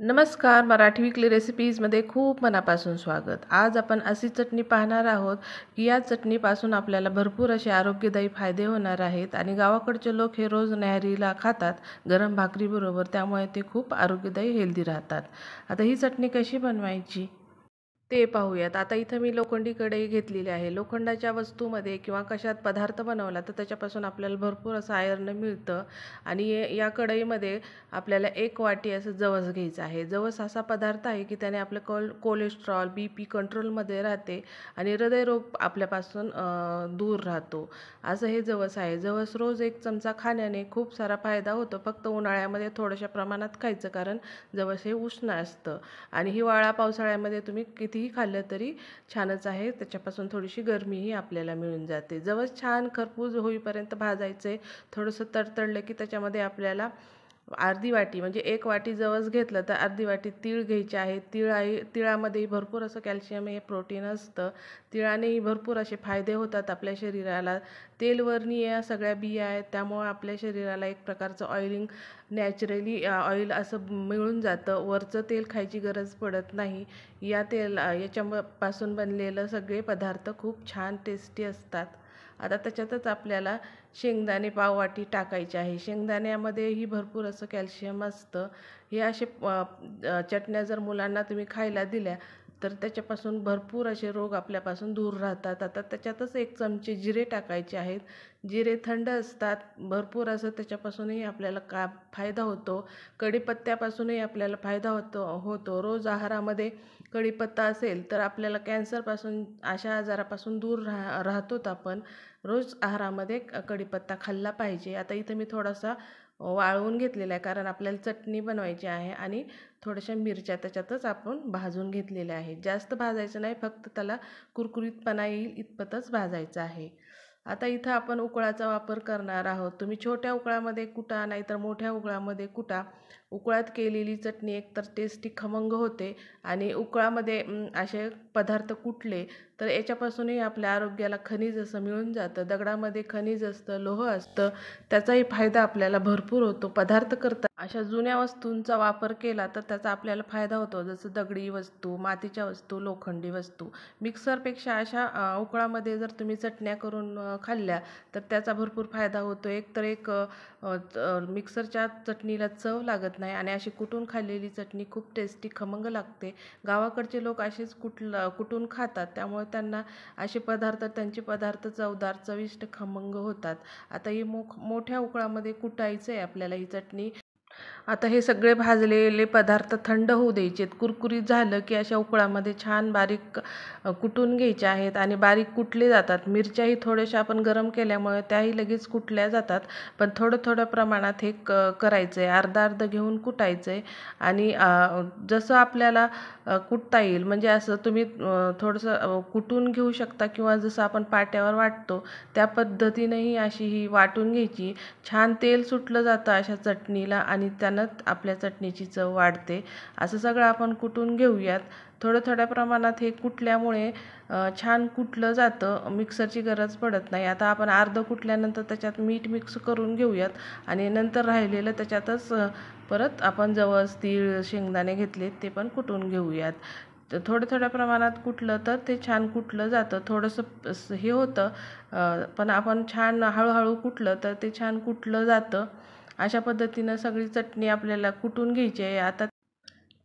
नमस्कार. मराठी वीकली रेसिपीजमध्ये खूप मनापासून स्वागत. आज आपण अशी चटणी पाहणार आहोत की या चटणीपासून आपल्याला भरपूर असे आरोग्यदायी फायदे होणार आहेत आणि गावाकडचे लोक हे रोज न्याहारीला खातात गरम भाकरीबरोबर, त्यामुळे ते खूप आरोग्यदायी हेल्दी राहतात. आता ही चटणी कशी बनवायची ते पाहूयात. आता इथं मी लोखंडी कढई घेतलेली आहे. लोखंडाच्या वस्तूमध्ये किंवा कशात पदार्थ बनवला तर त्याच्यापासून आपल्याला भरपूर असं आयर्न मिळतं. आणि या कढईमध्ये आपल्याला 1 वाटी असं जवस घ्यायचं आहे. जवस असा पदार्थ आहे की त्याने आपलं कोलेस्ट्रॉल, BP कंट्रोलमध्ये राहते आणि हृदयरोग आपल्यापासून दूर राहतो. असं हे जवस आहे. जवस रोज 1 चमचा खाण्याने खूप सारा फायदा होतो. फक्त उन्हाळ्यामध्ये थोड्याशा प्रमाणात खायचं, कारण जवस हे उष्ण असतं आणि हिवाळा पावसाळ्यामध्ये तुम्ही कितीही खाल्लं तरी छानच आहे. त्याच्यापासून थोडीशी गरमीही आपल्याला मिळून जाते. जवस छान खरपूस होईपर्यंत भाजायचे. थोडंसं तडतडलं की त्याच्यामध्ये आपल्याला अर्धी वाटी, म्हणजे 1 वाटी जवस घेतलं तर अर्धी वाटी तीळ घ्यायचे आहेत. तिळामध्येही भरपूर असं कॅल्शियम हे प्रोटीन असतं. तिळानेही भरपूर असे फायदे होतात आपल्या शरीराला. तेलवर्णी या सगळ्या बिया आहेत, त्यामुळे आपल्या शरीराला एक प्रकारचं ऑइलिंग, नॅचरली ऑइल असं मिळून जातं. वरचं तेल खायची गरज पडत नाही. याच्यापासून बनलेलं सगळे पदार्थ खूप छान टेस्टी असतात. आता त्याच्यातच आपल्याला शेंगदाणे पाववाटी टाकायचे आहे. शेंगदाण्यामध्येही भरपूर असं कॅल्शियम असतं. हे असे चटण्या जर मुलांना तुम्ही खायला दिल्या तर त्याच्यापासून भरपूर असे रोग आपल्यापासून दूर राहतात. आता त्याच्यातच 1 चमचे जिरे टाकायचे आहेत. जिरे थंड असतात. भरपूर असं त्याच्यापासूनही आपल्याला फायदा होतो. कढीपत्त्यापासूनही आपल्याला फायदा होतो. रोज आहारामध्ये कढीपत्ता असेल तर आपल्याला कॅन्सरपासून, अशा आजारापासून दूर राहतोत आपण. रोज आहारामध्ये कढीपत्ता खाल्ला पाहिजे. आता इथं मी थोडासा वाळवून घेतलेला आहे, कारण आपल्याला चटणी बनवायची आहे आणि थोड्याशा मिरच्या त्याच्यातच आपण भाजून घेतलेल्या आहेत. जास्त भाजायचं नाही, फक्त त्याला कुरकुरीतपणा येईल इतपतच भाजायचं आहे. आता इथं आपण उकळाचा वापर करणार आहोत. तुम्ही छोट्या उकळामध्ये कुटा, नाहीतर मोठ्या उकळामध्ये कुटा. उकळात केलेली चटणी एकतर टेस्टी खमंग होते आणि उकळामध्ये असे पदार्थ कुटले तर याच्यापासूनही आपल्या आरोग्याला खनिज असं मिळून जातं. दगडामध्ये खनिज असतं, लोह असतं, त्याचाही फायदा आपल्याला भरपूर होतो. पदार्थ करता अशा जुन्या वस्तूंचा वापर केला तर त्याचा आपल्याला फायदा होतो, जसं दगडी वस्तू, मातीच्या वस्तू, लोखंडी वस्तू. मिक्सरपेक्षा अशा उकळामध्ये जर तुम्ही चटण्या करून खाल्ल्या तर त्याचा भरपूर फायदा होतो. मिक्सरच्या चटणीला चव लागत नाही आणि अशी कुटून खाल्लेली चटणी खूप टेस्टी खमंग लागते. गावाकडचे लोक असेच कुटून खातात, त्यामुळे त्यांना त्यांचे पदार्थ चवदार, चविष्ट, खमंग होतात. आता ही मोठ्या उकळामध्ये कुटायचं आहे आपल्याला ही चटणी. आता हे सगळे भाजलेले पदार्थ थंड होऊ द्यायचे. कुरकुरीत झालं की अशा उकळामध्ये छान बारीक कुटून घ्यायचे आहेत आणि बारीक कुटले जातात. मिरच्याही थोड्याशा आपण गरम केल्यामुळे त्याही लगेच कुटल्या जातात, पण थोडं थोडं प्रमाणात हे करायचं आहे. अर्धा घेऊन कुटायचं आहे आणि जसं आपल्याला कुटता येईल, म्हणजे असं तुम्ही थोडंसं कुटून घेऊ शकता किंवा जसं आपण पाट्यावर वाटतो त्या पद्धतीनेही अशी ही वाटून घ्यायची. छान तेल सुटलं जातं अशा चटणीला आणि त्यानं आपल्या चटणीची चव वाढते. असं सगळं आपण कुटून घेऊयात. थोड्या प्रमाणात हे कुटल्यामुळे छान कुटलं जातं, मिक्सरची गरज पडत नाही. आता आपण अर्धं कुटल्यानंतर त्याच्यात मीठ मिक्स करून घेऊयात आणि नंतर राहिलेलं त्याच्यातच परत आपण जवस, तीळ, शेंगदाणे घेतलेत ते पण कुटून घेऊयात. तर थोड्या प्रमाणात कुटलं तर ते छान कुटलं जातं. थोडंसं हे होतं, पण आपण छान हळूहळू कुटलं तर ते छान कुटलं जातं. अशा पद्धतीनं सगळी चटणी आपल्याला कुटून घ्यायची आहे. आता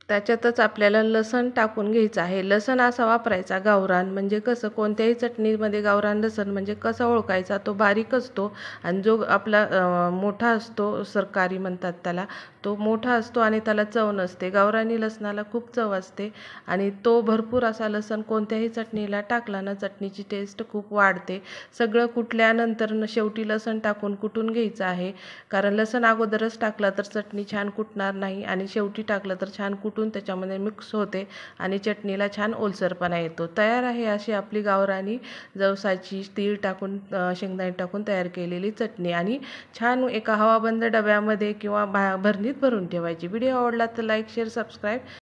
त्याच्यातच आपल्याला लसूण टाकून घ्यायचं आहे. लसूण असा वापरायचा गावरान, म्हणजे कसं कोणत्याही चटणीमध्ये गावरान लसूण म्हणजे कसा ओळखायचा, तो बारीक असतो आणि जो आपला मोठा असतो, सरकारी म्हणतात त्याला, तो मोठा असतो आणि त्याला चव नसते. गावरानी लसणाला खूप चव असते आणि तो भरपूर असा लसूण कोणत्याही चटणीला टाकला ना, चटणीची टेस्ट खूप वाढते. सगळं कुटल्यानंतर शेवटी लसूण टाकून कुटून घ्यायचं आहे, कारण लसूण अगोदरच टाकला तर चटणी छान कुटणार नाही आणि शेवटी टाकलं तर छान कुटून त्याच्यामध्ये मिक्स होते आणि चटणीला छान ओलसरपणा येतो. तयार आहे अशी आपली गावरानी जवसाची, तीळ टाकून, शेंगदाणे टाकून तयार केलेली चटणी. आणि छान एका हवाबंद डब्यामध्ये किंवा भरणीत भरून ठेवायची. व्हिडिओ आवडला तर लाईक, शेअर, सबस्क्राईब